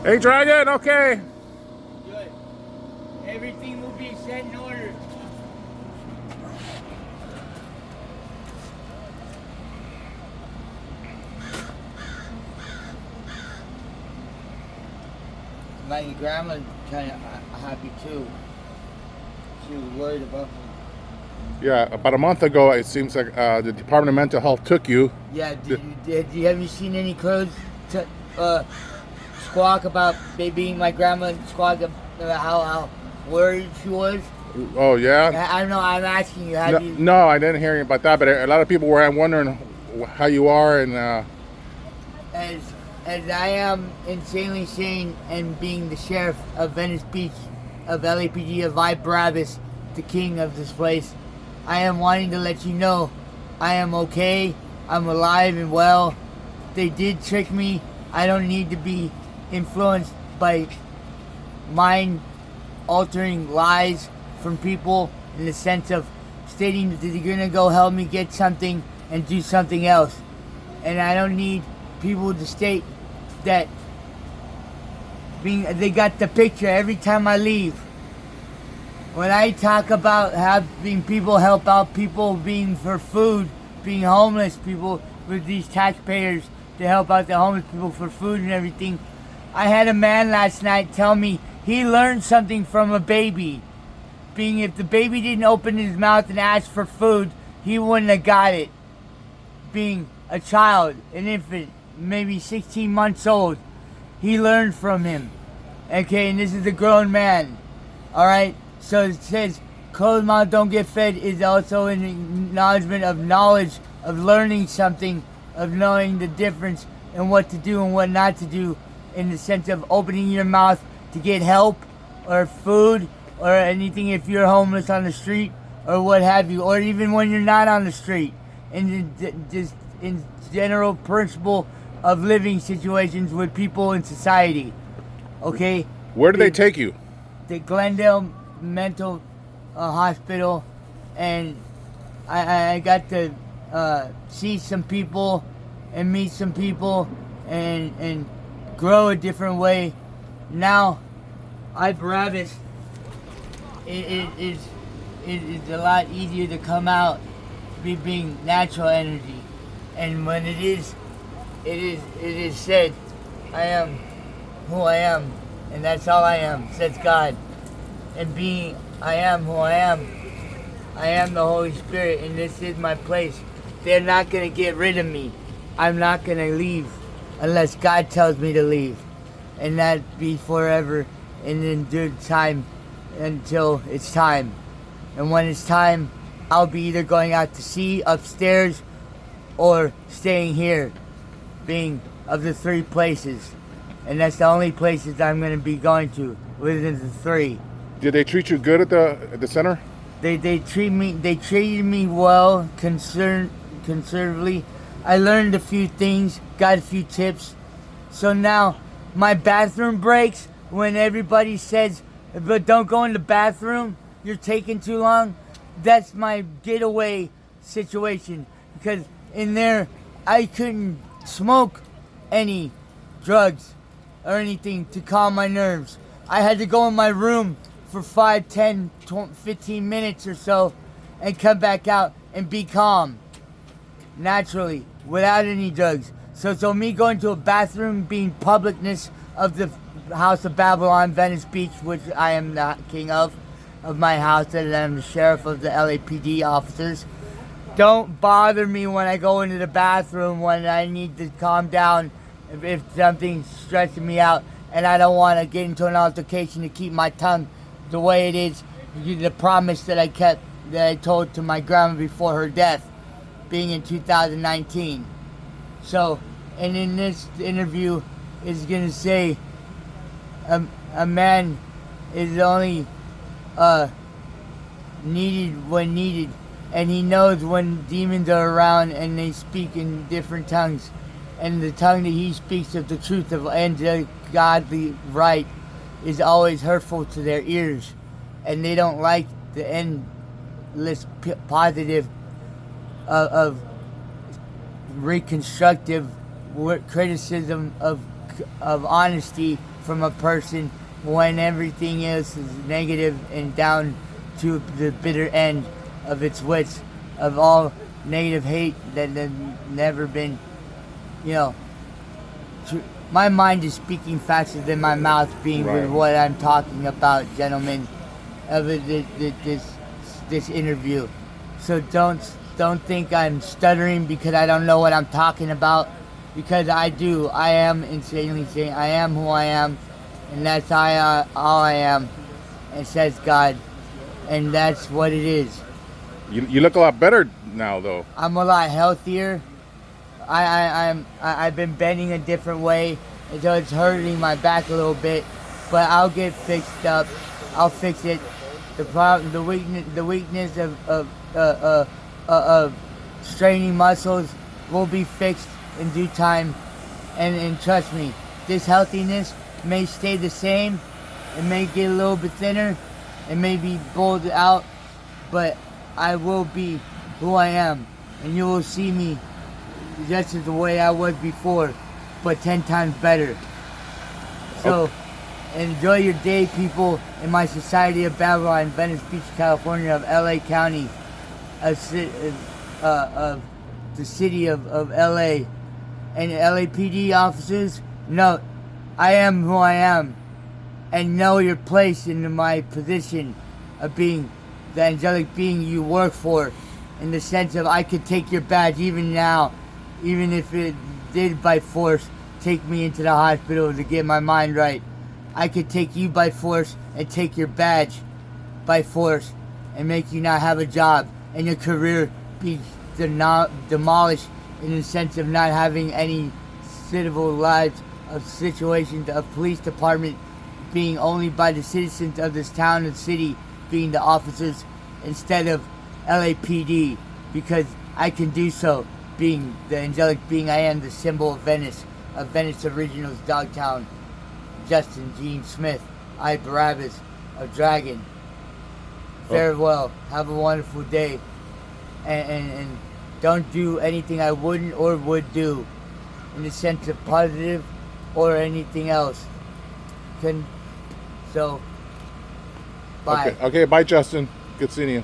Hey, Dragon, okay. Good. Everything will be set in order. My grandma kind of happy too. She was worried about me. Yeah, about a month ago, it seems like the Department of Mental Health took you. Yeah, have you seen any crows squawk about being my grandma, squawk about how worried she was? Oh, yeah? I don't know, I'm asking you, No, I didn't hear anything about that, but a lot of people were wondering how you are and... As I am insanely sane and being the sheriff of Venice Beach, of LAPD, of 𝗥𝗘𝗧𝗨𝗥𝗡𝗦, the king of this place, I am wanting to let you know I am okay, I'm alive and well. They did trick me. I don't need to be influenced by mind-altering lies from people in the sense of stating that they're going to go help me get something and do something else. And I don't need people to state that they got the picture every time I leave. When I talk about having people help out people being for food, being homeless, people with these taxpayers to help out the homeless people for food and everything. I had a man last night tell me he learned something from a baby. Being if the baby didn't open his mouth and ask for food, he wouldn't have got it. Being a child, an infant, maybe 16 months old, he learned from him. Okay, and this is a grown man. Alright? So it says, closed mouth don't get fed is also an acknowledgement of knowledge, of learning something, of knowing the difference in what to do and what not to do, in the sense of opening your mouth to get help or food or anything if you're homeless on the street or what have you, or even when you're not on the street. And just in general principle of living situations with people in society. Okay? Where did they take you? The Glendale Mental Hospital, and I got to see some people and meet some people and grow a different way. Now, 𝗥𝗘𝗧𝗨𝗥𝗡𝗦 it is a lot easier to come out being natural energy, and when it is said, I am who I am, and that's all I am, says God. And being I am who I am the Holy Spirit, and this is my place. They're not going to get rid of me. I'm not going to leave unless God tells me to leave. And that be forever and in due time until it's time. And when it's time, I'll be either going out to sea upstairs or staying here, being of the three places. And that's the only places I'm going to be going to within the three. Did they treat you good at the center? They treated me well, conservatively. I learned a few things, got a few tips. So now my bathroom breaks when everybody says, but don't go in the bathroom, you're taking too long. That's my getaway situation, because in there I couldn't smoke any drugs or anything to calm my nerves. I had to go in my room for 5, 10, 15 minutes or so and come back out and be calm naturally without any drugs. So me going to a bathroom, being publicness of the House of Babylon, Venice Beach, which I am the king of my house, and I'm the sheriff of the LAPD officers. Don't bother me when I go into the bathroom when I need to calm down if something's stressing me out and I don't want to get into an altercation to keep my tongue the way it is, the promise that I kept, that I told to my grandma before her death, being in 2019. So, and in this interview, is going to say a man is only needed when needed, and he knows when demons are around and they speak in different tongues, and the tongue that he speaks of the truth of angelic godly right is always hurtful to their ears, and they don't like the endless positive of reconstructive criticism of honesty from a person when everything else is negative and down to the bitter end of its wits, of all negative hate that has never been, my mind is speaking faster than my mouth being with what I'm talking about, gentlemen, of this interview. So don't think I'm stuttering because I don't know what I'm talking about, because I do. I am insanely sane. I am who I am, and that's all I am, and says God, and that's what it is. You look a lot better now, though. I'm a lot healthier. I've been bending a different way, and so it's hurting my back a little bit, but I'll get fixed up. I'll fix it. The weakness of straining muscles will be fixed in due time, and trust me, this healthiness may stay the same. It may get a little bit thinner. It may be bowled out, but I will be who I am, and you will see me just as the way I was before, but 10 times better. So, enjoy your day, people, in my Society of Babylon in Venice Beach, California, of LA County, of the city of LA. And LAPD officers, note, I am who I am, and know your place in my position of being the angelic being you work for, in the sense of I could take your badge even now, even if it did by force take me into the hospital to get my mind right. I could take you by force and take your badge by force and make you not have a job and your career be demolished, in the sense of not having any civil lives, of situations of police department being only by the citizens of this town and city being the officers instead of LAPD, because I can do so, being the angelic being I am, the symbol of Venice Originals, Dogtown, Justin Gene Smith, 𝗥𝗘𝗧𝗨𝗥𝗡𝗦 of Dragon. Farewell. Have a wonderful day. And don't do anything I wouldn't or would do, in the sense of positive or anything else. So, bye. Okay, bye, Justin. Good seeing you.